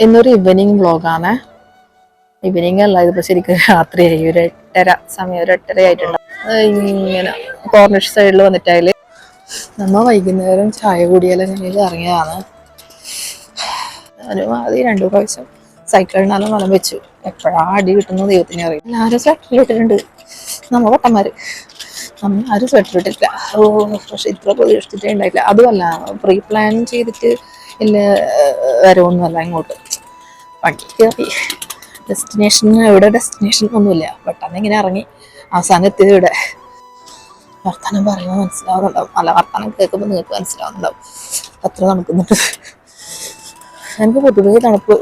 ഇന്നൊരു evening വ്ലോഗാണ്. Evening അല്ല, ഇതിപ്പോ ശരിക്കും രാത്രിയായി. ഒരു 8:30 ആയിട്ടുണ്ട്. ഇങ്ങനെ കോർണിഷ് സൈഡിൽ വന്നിട്ടായാല് നമ്മ വൈകുന്നേരം ചായ കുടിയെല്ലാം കഴിഞ്ഞ് ഇറങ്ങിയതാണ്. ആദ്യം 2 പ്രാവശ്യം സൈക്കിളിനാലും വലം വെച്ചു. എപ്പോഴാ അടി കിട്ടുന്നത് ദൈവത്തിനെ അറിയും. എല്ലാവരും സ്വെറ്റർ ഇട്ടിട്ടുണ്ട്. നമ്മ പൊട്ടന്മാര് ആരും സ്വെറ്റർ ഇട്ടില്ല. പക്ഷെ ഇത്ര പ്രതീക്ഷിച്ചിട്ടേ ഉണ്ടായില്ല. അതുമല്ല, പ്രീ പ്ലാൻ ചെയ്തിട്ട് ഇല്ല വരവൊന്നുമല്ല ഇങ്ങോട്ട്. വണ്ടി കയറി ഡെസ്റ്റിനേഷൻ ഒന്നുമില്ല. പെട്ടെന്ന് ഇങ്ങനെ ഇറങ്ങി അവസാനം എത്തിയത് ഇവിടെ. വർത്തമാനം പറയുമ്പോൾ മനസ്സിലാവുന്നുണ്ടാവും, അല്ല വർത്തമാനം കേൾക്കുമ്പോൾ നിങ്ങൾക്ക് മനസ്സിലാവുന്നുണ്ടാവും അത്ര തണുക്കുന്നുണ്ട്. എനിക്ക് പൊതുവേ തണുപ്പ്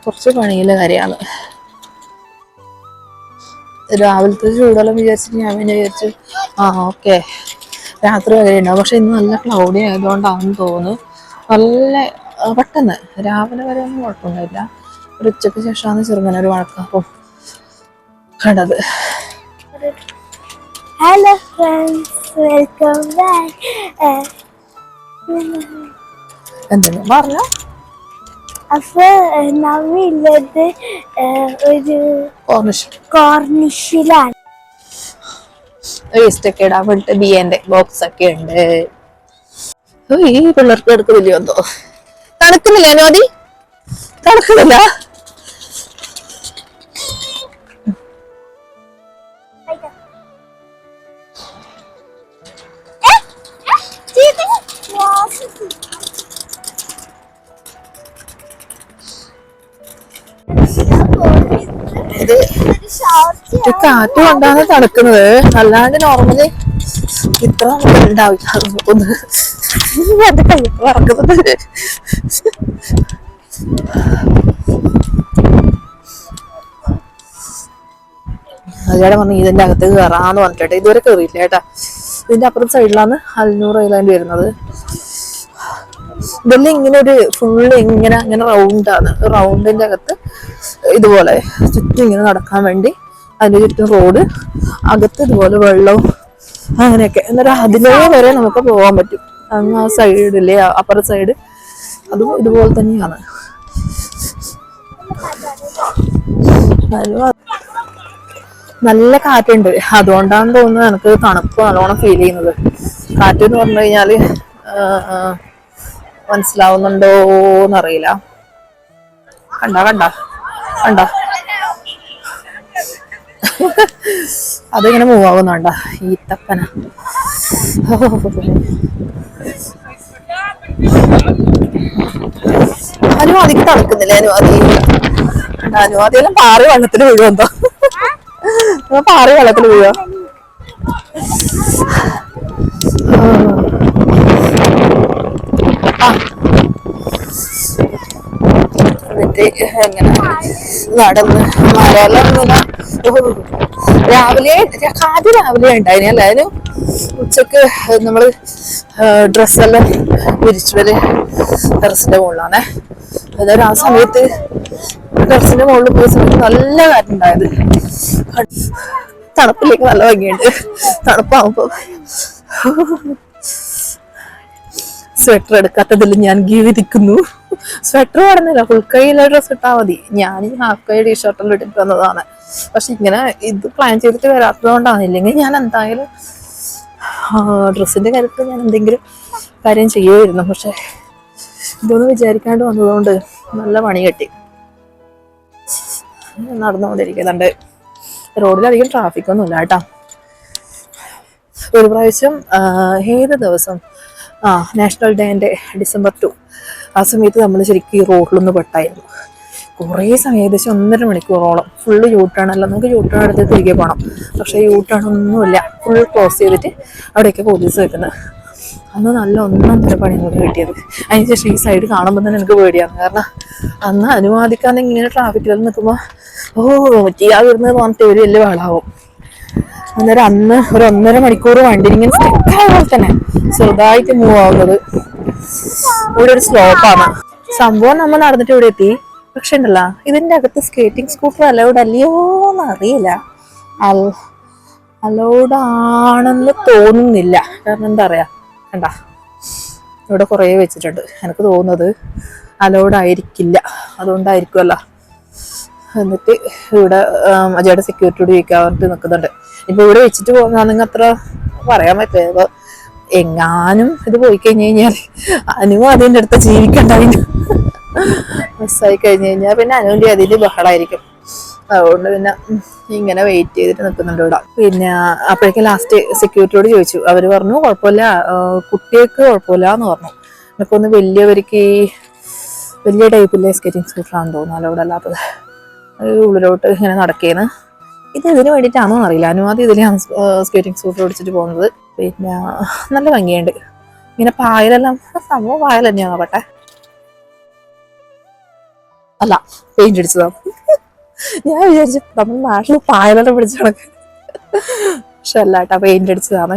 കുറച്ച് പണിയുള്ള കാര്യമാണ്. രാവിലത്തെ ചൂടെല്ലാം വിചാരിച്ചിട്ട് ഞാൻ പിന്നെ വിചാരിച്ചു ഓക്കെ രാത്രി വരെ ഉണ്ടാവും. പക്ഷെ ഇന്ന് നല്ല ക്ലൗഡി ആയതുകൊണ്ടാണെന്ന് തോന്നുന്നു നല്ല പെട്ടെന്ന് രാവിലെ വരെ ഒന്നും കുഴപ്പമൊന്നുമില്ല. ഒരു ഉച്ചയ്ക്ക് ശേഷമാണ് ചെറുങ്ങനെ ഒരു മഴക്കാറും കണ്ടത്. Hello friends, welcome back. എന്തെങ്കിലും പറഞ്ഞോ. അപ്പൊ നമ്മളുള്ളത് ഒരു കോർണിഷിലാണ്. വേസ്റ്റ് ഒക്കെ ഇടാൻ വേണ്ടിട്ട് ബിയന്റെ ബോക്സ് ഒക്കെ ഉണ്ട്. ഈ പിള്ളേർക്ക് എടുക്കുന്നില്ലയോ എന്തോ. തണുക്കുന്നില്ല നോദി, തണുക്കുന്നില്ല. ഇത് കാറ്റ് കൊണ്ടാണ് തണുക്കുന്നത്, അല്ലാണ്ട് നോർമലി ഇത്ര ഉണ്ടാവില്ല. എന്റെ കയ്യൊക്കെ വറക്കുന്നത്. അതേടെ പറഞ്ഞു ഇതിന്റെ അകത്ത് കയറാന്ന് പറഞ്ഞിട്ട് ഇതുവരെ കയറിയില്ല കേട്ടാ. ഇതിന്റെ അപ്പുറത്തെ സൈഡിലാണ് അൽനൂർ ഐലാൻഡ് വരുന്നത്. ഇതെല്ലാം ഇങ്ങനെ ഒരു ഫുള്ള് ഇങ്ങനെ റൗണ്ടാണ്. റൗണ്ടിന്റെ അകത്ത് ഇതുപോലെ ചുറ്റും ഇങ്ങനെ നടക്കാൻ വേണ്ടി അതിന്റെ ചുറ്റും റോഡ്, അകത്ത് ഇതുപോലെ വെള്ളവും അങ്ങനെയൊക്കെ. എന്നിട്ട് അതിലേ വരെ നമുക്ക് പോകാൻ പറ്റും. അങ്ങ് ആ സൈഡിലെ അപ്പുറ സൈഡ് അതും ഇതുപോലെ തന്നെയാണ്. നല്ല കാറ്റുണ്ട്, അതുകൊണ്ടാണ് തോന്നുന്നത് എനിക്ക് തണുപ്പ് നല്ലോണം ഫീൽ ചെയ്യുന്നത്. കാറ്റ് എന്ന് പറഞ്ഞു കഴിഞ്ഞാല് മനസ്സിലാവുന്നുണ്ടോന്നറിയില്ല. കണ്ട അതിങ്ങനെ മൂവ് ആവുന്നുണ്ട ഈ തപ്പന. അനുവാദിക്ക് തണുക്കുന്നില്ല. അനുവാദിയെല്ലാം പാറി വെള്ളത്തിൽ വീഴുമെന്തോ. പാറി വെള്ളത്തിൽ വീഴോ. എന്നിട്ട് എങ്ങനെ നടന്ന് മരമെല്ലാം ഇങ്ങനെ രാവിലെ ഉണ്ടായിന്. എല്ലാവരും ഉച്ചക്ക് നമ്മള് ഡ്രസ്സെല്ലാം വിരിച്ചവര് ടെറസിന്റെ മുകളിലാണേ. അതായത് ആ സമയത്ത് ടെറസിന്റെ മുകളിൽ പോയ സമയത്ത് നല്ല കാറ്റുണ്ടായത്. തണുപ്പിലേക്ക് നല്ല ഭംഗിയുണ്ട്. തണുപ്പാകുമ്പോ സ്വെറ്റർ എടുക്കാത്തതിൽ ഞാൻ ഗീവിരിക്കുന്നു. സ്വെറ്റർ വേണമെന്നില്ല, ഫുൾ കൈയിലെ ഡ്രസ്സ് ഇട്ടാൽ മതി. ഞാൻ ഹാഫ് കൈ ടീഷർട്ടെല്ലാം ഇട്ടിട്ട് വന്നതാണ്. പക്ഷെ ഇങ്ങനെ ഇത് പ്ലാൻ ചെയ്തിട്ട് വരാത്തത് കൊണ്ടാണ്. ഇല്ലെങ്കിൽ ഞാൻ എന്തായാലും ഡ്രസ്സിന്റെ കാര്യത്തിൽ ഞാൻ എന്തെങ്കിലും കാര്യം ചെയ്യുമായിരുന്നു. പക്ഷെ ഇതൊന്നും വിചാരിക്കാണ്ട് വന്നതുകൊണ്ട് നല്ല പണി കെട്ടി. നടന്നുകൊണ്ടിരിക്കുന്നുണ്ട്. റോഡിലധികം ട്രാഫിക് ഒന്നും ഇല്ല കേട്ടോ. ഒരു പ്രാവശ്യം ഏത് ദിവസം നാഷണൽ ഡേന്റെ December 2 ആ സമയത്ത് നമ്മൾ ശരിക്കും ഈ റോഡിലൊന്ന് പെട്ടായിരുന്നു. കുറേ സമയം, ഏകദേശം 1.5 മണിക്കൂറോളം ഫുള്ള് യൂട്ടേൺ അല്ല. നമുക്ക് യൂട്ടേൺ എടുത്ത് തിരികെ പോകണം. പക്ഷേ യൂട്ടേൺ ഒന്നുമില്ല, ഫുൾ ക്ലോസ് ചെയ്തിട്ട് അവിടെയൊക്കെ പോലീസ് വെക്കുന്നത്. അന്ന് നല്ല 1.5 പണി കൂടി കിട്ടിയത്. അതിനുശേഷം ഈ സൈഡ് കാണുമ്പോൾ തന്നെ എനിക്ക് പേടിയാണ്. കാരണം അന്ന് അനുവാദിക്കാതെ ഇങ്ങനെ ട്രാഫിക്കിൽ നിൽക്കുമ്പോൾ ചെയ്യാ വരുന്നത് പറഞ്ഞിട്ട് ഒരു വലിയ വെള്ളമാവും. അന്നേരം അന്ന് ഒരു 1.5 മണിക്കൂർ വണ്ടി ഇങ്ങനെ സ്റ്റക്കായ പോലെ തന്നെ ചെറുതായിട്ട് മൂവ് ആവുന്നത്. ഇവിടെ ഒരു സ്ലോപ്പാണ് സംഭവം. നമ്മൾ നടന്നിട്ട് ഇവിടെ എത്തി. പക്ഷെ ഉണ്ടല്ല, ഇതിന്റെ അകത്ത് സ്കേറ്റിംഗ് സ്കൂട്ടർ അലൗഡ് അല്ലയോന്ന് അറിയില്ല. അലൗഡ് ആണെന്ന് തോന്നുന്നില്ല. കാരണം എന്താ പറയാ, കണ്ട ഇവിടെ കുറേ വെച്ചിട്ടുണ്ട്. എനിക്ക് തോന്നുന്നത് അലൗഡ് ആയിരിക്കില്ല, അതുകൊണ്ടായിരിക്കുമല്ലോ. എന്നിട്ട് ഇവിടെ അജയുടെ സെക്യൂരിറ്റിയോട് ചോദിക്കാറുണ്ട് നിൽക്കുന്നുണ്ട്. ഇപ്പൊ ഇവിടെ വെച്ചിട്ട് പോകുന്ന അത്ര പറയാൻ പറ്റില്ല. എങ്ങാനും ഇത് പോയി കഴിഞ്ഞു കഴിഞ്ഞാൽ അനുവും അതിൻ്റെ അടുത്ത് ജീവിക്കണ്ടാവില്ല. മിസ്സായി കഴിഞ്ഞു കഴിഞ്ഞാൽ പിന്നെ അനുവിൻ്റെ അതിൽ ബഹളമായിരിക്കും. അതുകൊണ്ട് പിന്നെ ഇങ്ങനെ വെയിറ്റ് ചെയ്തിട്ട് നിൽക്കുന്നുണ്ട് ഇവിടെ. പിന്നെ അപ്പോഴേക്കും ലാസ്റ്റ് സെക്യൂരിറ്റിയോട് ചോദിച്ചു. അവർ പറഞ്ഞു കുഴപ്പമില്ല, കുട്ടികൾക്ക് കുഴപ്പമില്ല എന്ന് പറഞ്ഞു. എന്നൊക്കെ ഒന്ന് വലിയവർക്ക് ഈ വലിയ ടൈപ്പിലെ സ്കേറ്റിംഗ് സ്കൂട്ടറാണെന്ന് തോന്നുന്നു അലൗഡ് അല്ലാത്തത്. ഉള്ളിലോട്ട് ഇങ്ങനെ നടക്കേന്ന്. ഇത് ഇതിന് വേണ്ടിയിട്ടാണോ അറിയില്ല. അനുവാദം ഇതിലാണ് സ്കേറ്റിംഗ് സ്കൂട്ടർ ഓടിച്ചിട്ട് പോകുന്നത്. പിന്നെ നല്ല ഭംഗിയുണ്ട്. ഇങ്ങനെ പായലെല്ലാം സംഭവം പായൽ തന്നെയാണോ പട്ടെ? അല്ല, പെയിന്റ് അടിച്ചതാണ്. ഞാൻ വിചാരിച്ചു നമ്മുടെ നാട്ടിൽ പായലെല്ലാം പിടിച്ചു കണക്ക്. പക്ഷെ അല്ല കേട്ടാ, പെയിന്റ് അടിച്ചതാണ്.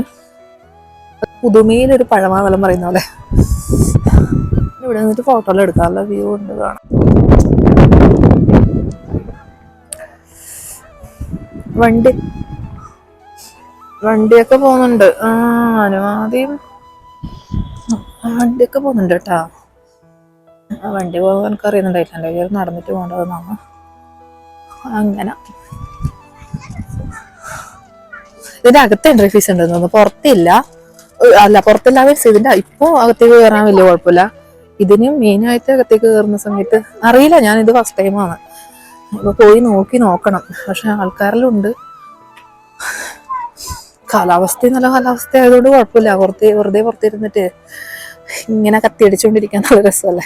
പുതുമയിലൊരു പഴമാവലം പറയുന്ന പോലെ. ഇവിടെ നിന്നിട്ട് ഫോട്ടോ എല്ലാം എടുക്കാനുള്ള വ്യൂ ഉണ്ട് കാണാം. വണ്ടിയൊക്കെ പോകുന്നുണ്ട്. അനുവാദിയും വണ്ടിയൊക്കെ പോകുന്നുണ്ട് കേട്ടാ. വണ്ടി പോകാൻ എനിക്ക് അറിയുന്നുണ്ടായിട്ടില്ല. ഇവർ നടന്നിട്ട് പോകേണ്ടതെന്നാണ്. അങ്ങനെ ഇതിന്റെ അകത്ത് എൻട്രി ഫീസ് ഉണ്ടെന്ന് തോന്നുന്നു, പുറത്തില്ല. അല്ല, പുറത്തില്ല മീൻസ് ഇതിന്റെ ഇപ്പൊ അകത്തേക്ക് കയറാൻ വലിയ കുഴപ്പമില്ല. ഇതിന് മെയിനായിട്ട് അകത്തേക്ക് കയറുന്ന സമയത്ത് അറിയില്ല, ഞാൻ ഇത് ഫസ്റ്റ് ടൈമാണ്. ഇപ്പൊ പോയി നോക്കണം. പക്ഷെ ആൾക്കാരെല്ലാം ഉണ്ട്. കാലാവസ്ഥ നല്ല കാലാവസ്ഥ ആയതുകൊണ്ട് കുഴപ്പമില്ല. വെറുതെ പുറത്തിരുന്നിട്ട് ഇങ്ങനെ കത്തിയടിച്ചുകൊണ്ടിരിക്കാൻ നല്ല രസമല്ലേ.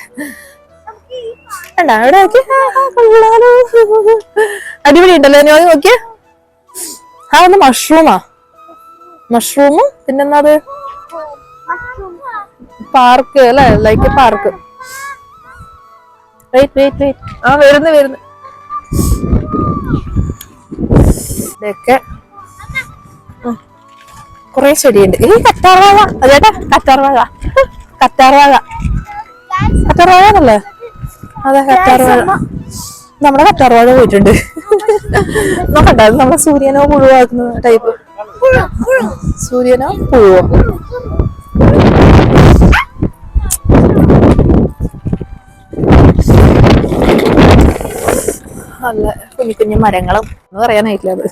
അടിപൊളി ഉണ്ടല്ലോ. ഞാൻ നോക്കിയേ, ഒന്ന് മഷ്റൂമും പിന്നെന്നാ അത് പാർക്ക് അല്ലെ, ലൈക്ക് പാർക്ക്. വെയിറ്റ് വരുന്നു. ഇതൊക്കെ കൊറേ ചെടിയുണ്ട്. ഈ കറ്റാർവാഴ, അതേട്ടാ കറ്റാർവാഴ എന്നല്ലേ? അതെ, കറ്റാർവാഴ. നമ്മുടെ കറ്റാർവാഴ പോയിട്ടുണ്ട്. നോക്കണ്ട, നമ്മളെ സൂര്യനോ പുഴുവാക്കുന്ന ടൈപ്പ്. സൂര്യനോ പുഴുവോ? നല്ല കുഞ്ഞു മരങ്ങളും എന്ന് പറയാനായിട്ടില്ല. അത്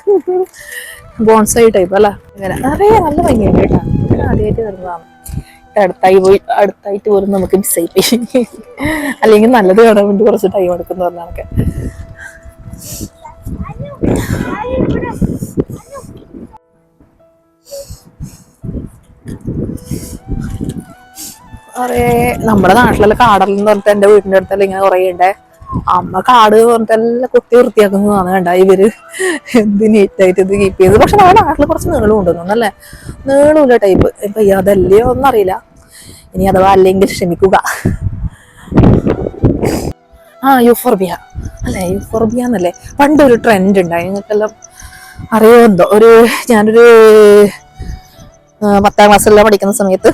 ബോൺസൈ ടൈപ്പ് അല്ല. ഇങ്ങനെ നിറയെ നല്ല ഭംഗിയുണ്ട് കേട്ടോ. ആദ്യമായിട്ട് വരുന്നതാണ്. അടുത്തായിട്ട് പോലും നമുക്ക് മിസ്സായി പോയി. അല്ലെങ്കിൽ നല്ലത് കാണാൻ വേണ്ടി കുറച്ച് ടൈം എടുക്കുന്ന പറഞ്ഞാൽ നമ്മുടെ നാട്ടിലെല്ലാം കാടെല്ലാം പറഞ്ഞിട്ട് എന്റെ വീടിന്റെ അടുത്തെല്ലാം ഇങ്ങനെ കുറേ ഉണ്ടേ. അമ്മ കാട് പറഞ്ഞിട്ടെല്ലാം കുത്തി വൃത്തിയാക്കുന്നതാണ് കണ്ട ഇവര്. എന്ത് നീറ്റായിട്ട് ഇത് കീപ്പ് ചെയ്ത്. പക്ഷെ നമ്മുടെ നാട്ടിൽ കുറച്ച് നീളം ഉണ്ടെന്നല്ലേ, നീളമില്ല ടൈപ്പ്. ഇപ്പൊ അതല്ലയോ ഒന്നറിയില്ല. ഇനി അഥവാ അല്ലെങ്കിൽ ക്ഷമിക്കുക. യൂഫോർബിയ അല്ലെ, യൂഫോർബിയ എന്നല്ലേ പണ്ടൊരു ട്രെൻഡ് ഉണ്ടായി. നിങ്ങൾക്കെല്ലാം അറിയുമെന്തോ. ഞാനൊരു 10ാം ക്ലാസ്സിലെല്ലാം പഠിക്കുന്ന സമയത്ത്,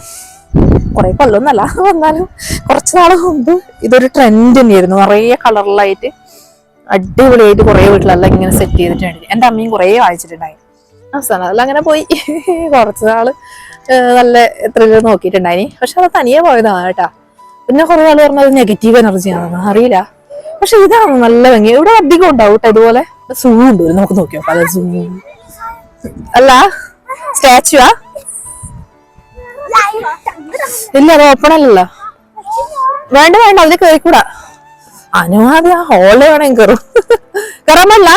കുറെ കൊല്ലമൊന്നല്ല എന്നാലും കുറച്ച് നാള് മുമ്പ് ഇതൊരു ട്രെൻഡ് തന്നെയായിരുന്നു. നിറയെ കളറിലായിട്ട് അടിപൊളിയായിട്ട് കുറെ വീട്ടിലെല്ലാം ഇങ്ങനെ സെറ്റ് ചെയ്തിട്ടുണ്ട്. എൻ്റെ അമ്മയും കുറെ വായിച്ചിട്ടുണ്ടായി. അവസാനം അതെല്ലാം അങ്ങനെ പോയി. കുറച്ച് നാള് നല്ല എത്ര നോക്കിയിട്ടുണ്ടായിനി. പക്ഷെ അത് തനിയെ പോയതാണ് കേട്ടാ. പിന്നെ കുറെ ആള് പറഞ്ഞത് നെഗറ്റീവ് എനർജിയാണെന്ന് അറിയില്ല. പക്ഷെ ഇതാണ് നല്ല ഭംഗി. ഇവിടെ അധികം ഉണ്ടാവും കേട്ടോ ഇതുപോലെ. സൂ ഉണ്ട്, നമുക്ക് നോക്കിയോ പല സൂ. അല്ല, സ്റ്റാച്ചുവാ? ഇല്ല, അത് ഓപ്പൺ അല്ലല്ലോ. വേണ്ട അതിൽ കയറിക്കൂടാ. അനുവാദം ആ ഹോളിൽ വേണമെങ്കിൽ കയറാൻ പാടില്ല.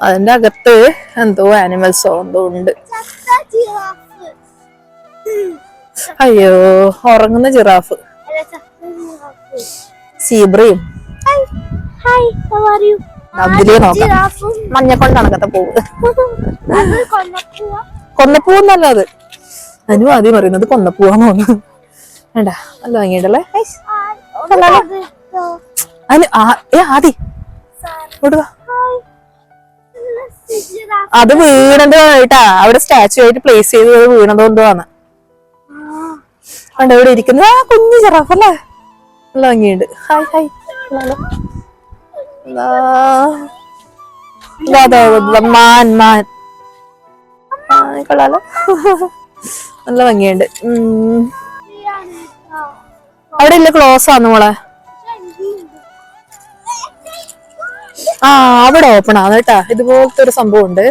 അതിന്റെ അകത്ത് എന്തോ ആനിമൽസോ എന്തോ ഉണ്ട്. അയ്യോ, ഉറങ്ങുന്ന ജിറാഫ്. സീബ്രയും അതിലേ നോക്കാം. മഞ്ഞക്കൊണ്ടാണ് കഥ പോവുക. കൊന്നപ്പൂവെന്നല്ല അത്. അനു ആദ്യം പറയുന്നത് കൊന്നപ്പൂവാന്ന് തോന്നുന്നു. വേണ്ട, നല്ല ഭംഗിയുണ്ടല്ലേ. ആദി കൊടുക്ക. അത് വീണതോ കേട്ടാ. അവിടെ സ്റ്റാച്ചു ആയിട്ട് പ്ലേസ് ചെയ്ത് വീണതോ എന്തോ ആണ്. കണ്ട ഇവിടെ ഇരിക്കുന്നത് കുഞ്ഞു ജിറാഫ് അല്ലേ, നല്ല ഭംഗിയുണ്ട്. ഹായ് മാൻ കൊള്ളാലോ, നല്ല ഭംഗിയുണ്ട്. അവിടെ ഇല്ല, ക്ലോസ് ആന്ന് മോളെ. ആ അവിടെ ഓപ്പൺ ആണ് കേട്ടാ. ഇതുപോലത്തെ ഒരു സംഭവം ഉണ്ട്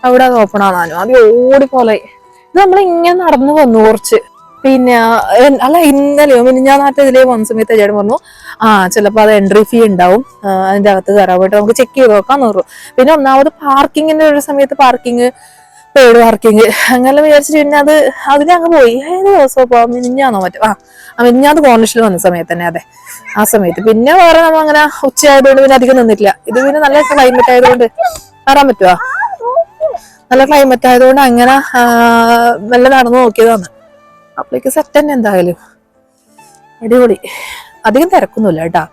അവിടെ, അത് ഓപ്പൺ ആണാനും. അത് ഓടിപ്പോലെ ഇത് നമ്മൾ ഇങ്ങനെ നടന്നു വന്നു കുറച്ച്. പിന്നെ അല്ല, ഇന്നലെയോ മിനിഞ്ഞാന്നാത്ത ഇതിലേ വന്ന സമയത്ത് ചേട്ടൻ പറഞ്ഞു ചിലപ്പോൾ അത് എൻട്രി ഫീ ഉണ്ടാവും, അതിന്റെ അകത്ത് കയറാൻ പോയിട്ട് നമുക്ക് ചെക്ക് ചെയ്ത് നോക്കാന്ന് പറഞ്ഞു. പിന്നെ ഒന്നാമത് പാർക്കിങ്ങിന്റെ ഒരു സമയത്ത് പാർക്കിങ്, പെയ്ഡ് പാർക്കിങ് അങ്ങനെ വിചാരിച്ചിട്ട് പിന്നെ അതിനങ്ങ് പോയി. ഏത് ദിവസം പോവാം, മിനിഞ്ഞാന്നോ മറ്റോ മിനിഞ്ഞാന്ന് കോർണിഷിൽ വന്ന സമയത്ത് തന്നെ. അതെ, ആ സമയത്ത്. പിന്നെ വേറെ നമ്മൾ അങ്ങനെ ഉച്ചയായതുകൊണ്ട് പിന്നെ അധികം നിന്നിട്ടില്ല. ഇത് പിന്നെ നല്ല ക്ലൈമറ്റ് ആയതുകൊണ്ട് കയറാൻ പറ്റുവാ. നല്ല ക്ലൈമറ്റ് ആയതുകൊണ്ട് അങ്ങനെ നല്ല നടന്നു നോക്കിയതാണ്. അപ്പോഴേക്ക് സെറ്റ് തന്നെ എന്തായാലും അടിപൊളി. അധികം തിരക്കൊന്നുമില്ല കേട്ടാ.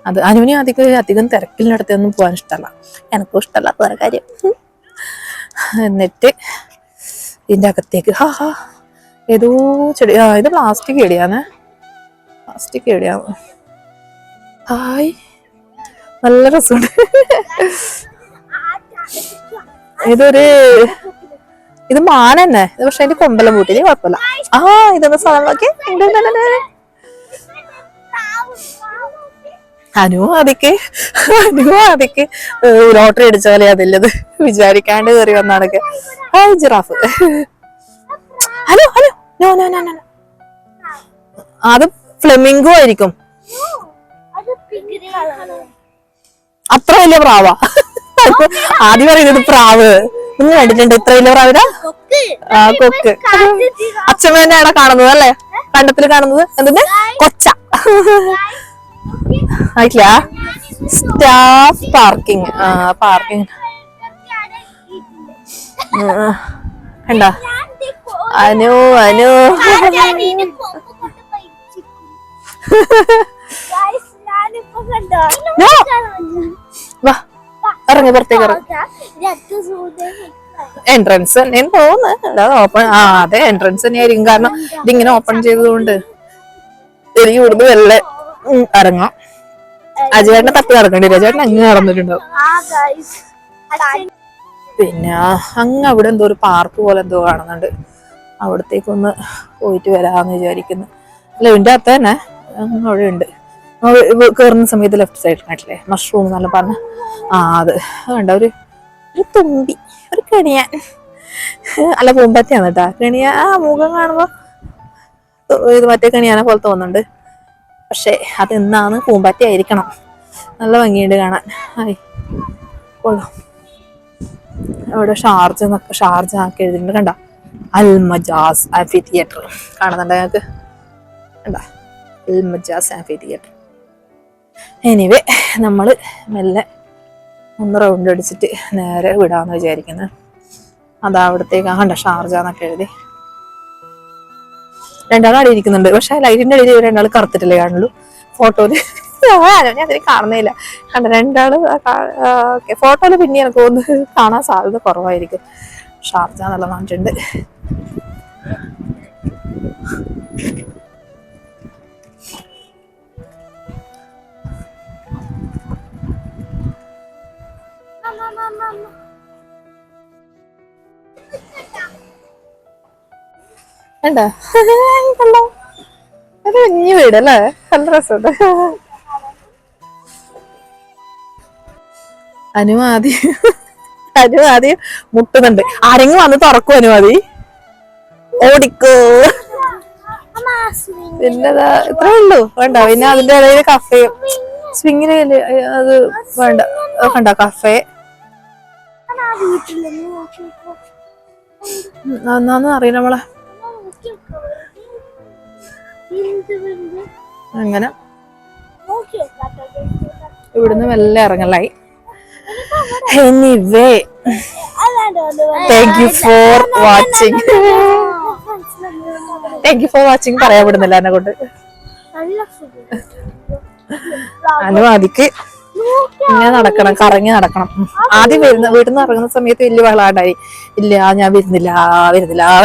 അത് അനുവിനെ അധികം തിരക്കിലിനടുത്തൊന്നും പോകാൻ ഇഷ്ടമല്ല, എനിക്കും ഇഷ്ടമല്ലാത്ത വേറെ കാര്യം. എന്നിട്ട് ഇതിന്റെ അകത്തേക്ക് ഏതോ ചെടി, ഇത് പ്ലാസ്റ്റിക് ചെടിയാണ്, പ്ലാസ്റ്റിക് ചെടിയാണ്. ഹായ്, നല്ല രസമുണ്ട്. ഇത് മാന തന്നെ, ഇത് പക്ഷെ അതിന്റെ കൊമ്പെല്ലാം കൂട്ടി കുഴപ്പമില്ല. ഇതൊന്ന് സ്ഥലം നോക്കി. അനുവാദിക്ക് ലോട്ടറി അടിച്ച പോലെ അതില്ലത്, വിചാരിക്കാണ്ട് കയറി വന്നാണൊക്കെ. Giraffe. Hello hello, no no no no, അത് ഫ്ലെമിംഗോ ആയിരിക്കും. അത്ര വലിയ പ്രാവാ. ആദ്യം പറയുന്നത് പ്രാവ്. നിങ്ങൾ കണ്ടിട്ടുണ്ട് ഇത്ര വലിയ പ്രാവിനെ? കൊക്ക്. അച്ഛമ്മേനെ അവിടെ കാണുന്നത് അല്ലേ, കണ്ടത്തിൽ കാണുന്നത്. എന്തിന്റെ കൊച്ച ആയിട്ടില്ല. Staff parking. പാർക്കിംഗ് കണ്ടാ? അനു വാ, ഇറങ്ങി പുറത്തേക്ക് ഇറങ്ങി. എൻട്രൻസ് തന്നെയെന്ന് തോന്നുന്നു. ഓപ്പൺ, അതെ എൻട്രൻസ് തന്നെയായിരിക്കും. കാരണം ഇതിങ്ങനെ ഓപ്പൺ ചെയ്തതുകൊണ്ട് എനിക്ക് ഇവിടുന്ന് വെള്ള ഇറങ്ങാം. അജയേട്ടനെ തപ്പി നടക്കേണ്ടി വരും. അജയേട്ടൻ അങ്ങ് നടന്നിട്ടുണ്ടാവും. പിന്നെ അങ്ങ് അവിടെ എന്തോ ഒരു പാർക്ക് പോലെ എന്തോ കാണുന്നുണ്ട്. അവിടത്തേക്കൊന്ന് പോയിട്ട് വരാമെന്ന് വിചാരിക്കുന്നു. അല്ല, ഇതിൻ്റെ അകത്ത് തന്നെ അവിടെ ഉണ്ട്. കയറുന്ന സമയത്ത് ലെഫ്റ്റ് സൈഡ് കാട്ടില്ലേ, മഷ്റൂം എന്നെല്ലാം പറഞ്ഞ അത് വേണ്ട. ഒരു തുമ്പി, ഒരു കെണിയാൻ, അല്ല പൂമ്പറ്റയാണ് കേട്ടാ. കെണിയാൻ മുഖം കാണുമ്പോ ഇത് മറ്റേ കെണിയാനെ പോലെ തോന്നുന്നുണ്ട്. പക്ഷെ അതെന്താണ്, പൂമ്പാറ്റ ആയിരിക്കണം. നല്ല ഭംഗിയുണ്ട് കാണാൻ. കൊള്ളാം. അവിടെ ഷാർജ ആക്കി എഴുതിയിട്ടുണ്ട്. കണ്ട, അൽ മജാസ് ആംഫി തിയേറ്റർ കാണുന്നുണ്ട് ഞങ്ങൾക്ക്. കണ്ട, അൽ മജാസ് ആംഫി തിയേറ്റർ. എനിവേ നമ്മള് മെല്ലെ ഒന്ന് റൗണ്ട് അടിച്ചിട്ട് നേരെ വിടാന്ന് വിചാരിക്കുന്നത്. അതാ അവിടത്തേക്ക് കണ്ട, ഷാർജ എന്നൊക്കെ എഴുതി. രണ്ടാളും അടി ഇരിക്കുന്നുണ്ട്. പക്ഷെ ലൈറ്റിന്റെ അടിയിൽ രണ്ടാൾ കറുത്തിട്ടില്ലേ കാണുള്ളൂ ഫോട്ടോയില്. ഞാൻ അതിന് കാണുന്നില്ല. കണ്ട, രണ്ടാള് ഫോട്ടോയില് പിന്നെ എനിക്ക് തോന്നുന്നു കാണാൻ സാധ്യത കുറവായിരിക്കും. ഷാർജ എന്നുള്ള നാട്ടുണ്ട്. വേണ്ട, അത് കുഞ്ഞു വീടല്ലേ, നല്ല രസമുണ്ട്. അനു ആദ്യം മുട്ടുന്നുണ്ട്. ആരെങ്കിലും വന്ന് തുറക്കും അനുവാദി, ഓടിക്കോ. പിന്നെതാ ഇത്രേ ഉള്ളൂ. വേണ്ട, പിന്നെ അതിന്റെ ഇടയിൽ കഫേ, സ്വിങ്ങിന് അത് വേണ്ട. കണ്ട, കഫേ എന്നാന്ന് അറിയില്ല നമ്മളെ. അങ്ങനെ ഇവിടുന്ന് മെല്ലെ ഇറങ്ങലായി. Anyway, thank you for watching പറയാൻ വിടുന്നില്ല എന്നെ കൊണ്ട്. അനുവാദിക്ക് ഇങ്ങനെ നടക്കണം, കറങ്ങി നടക്കണം. ആദ്യം വീട്ടിൽ നിന്ന് ഇറങ്ങുന്ന സമയത്ത് വലിയ ബഹളാണ്ടായി. ഇല്ല, ഞാൻ വരുന്നില്ല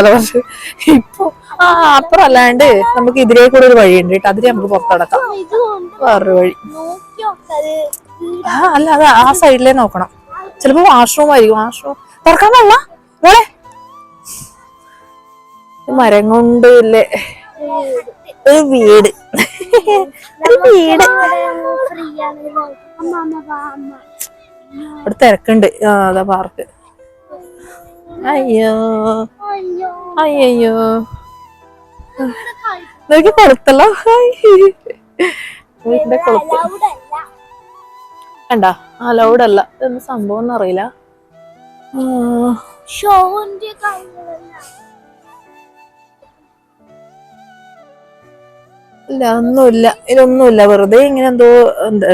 പറഞ്ഞു. ഇപ്പൊ അപ്പുറം അല്ലാണ്ട് നമുക്ക് ഇതിലേ കൂടെ ഒരു വഴിയുണ്ട് കേട്ടോ. അതിലേ നമുക്ക് പുറത്തടക്കാം. വേറൊരു വഴി. അല്ല, അത് ആ സൈഡിലേ നോക്കണം. ചിലപ്പോ വാഷ്റൂം ആയിരിക്കും. വാഷ്റൂം തുറക്കാൻ പാടില്ല മോളെ. മരം കൊണ്ട് ഇല്ലേ ഒരു വീട്. ഒരു വീട്. ഫ്രീ ആണ്. അമ്മ അമ്മ വാ അമ്മ. ഇവിടെ തിരക്കുണ്ട്. അതാ പാർക്ക്. അയ്യോ അയ്യോ അയ്യോ നോക്കി കൊളുത്തല്ലോ. വീടിന്റെ കൊളുത്ത് ലൗഡല്ല. കണ്ടാ? ലൗഡല്ല. എന്ത് സംഭവം ഒന്നും അറിയില്ല. ഷോന്റെ കാര്യങ്ങളല്ല. ഇല്ല ഒന്നുമില്ല. ഇതൊന്നുമില്ല. വെറുതെ ഇങ്ങനെ എന്തോ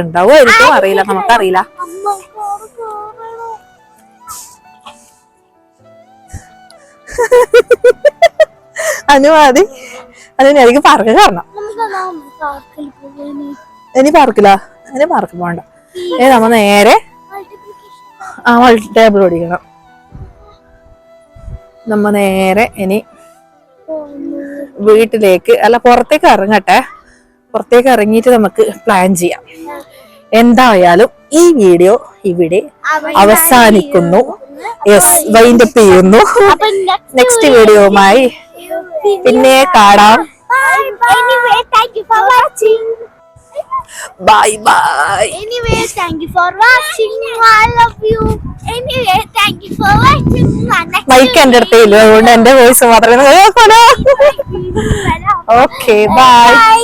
ഉണ്ടാവുമായിരിക്കും. അറിയില്ല, നമുക്കറിയില്ല. അമ്മ കോറ് കോറണോ. അനുവാദി എനിക്ക് പാർക്ക് കയറണം. നമുക്ക് പാർക്കിൽ പോകാന്. ഇനി പാർക്കില്ല. ഇനി പാർക്ക് പോകണ്ട. നമ്മ നേരെ മൾട്ടി ടേബിൾ ഓടിക്കണം. നമ്മ നേരെ ഇനി വീട്ടിലേക്ക് അല്ല പുറത്തേക്ക് ഇറങ്ങട്ടെ. പുറത്തേക്ക് ഇറങ്ങിയിട്ട് നമുക്ക് പ്ലാൻ ചെയ്യാം. എന്തായാലും ഈ വീഡിയോ ഇവിടെ അവസാനിക്കുന്നു. വൈൻഡ് അപ്പ് ചെയ്യുന്നു. നെക്സ്റ്റ് വീഡിയോയുമായി പിന്നെ കാണാം. Anyway, thank you for watching. Bye bye. Anyway, thank you for watching. I love you. Anyway, thank you for watching. Mic എന്റെ അടുത്തില്ല, അതുകൊണ്ട് എന്റെ വോയിസ് മാത്രമേ കേൾക്കൂ. Okay by.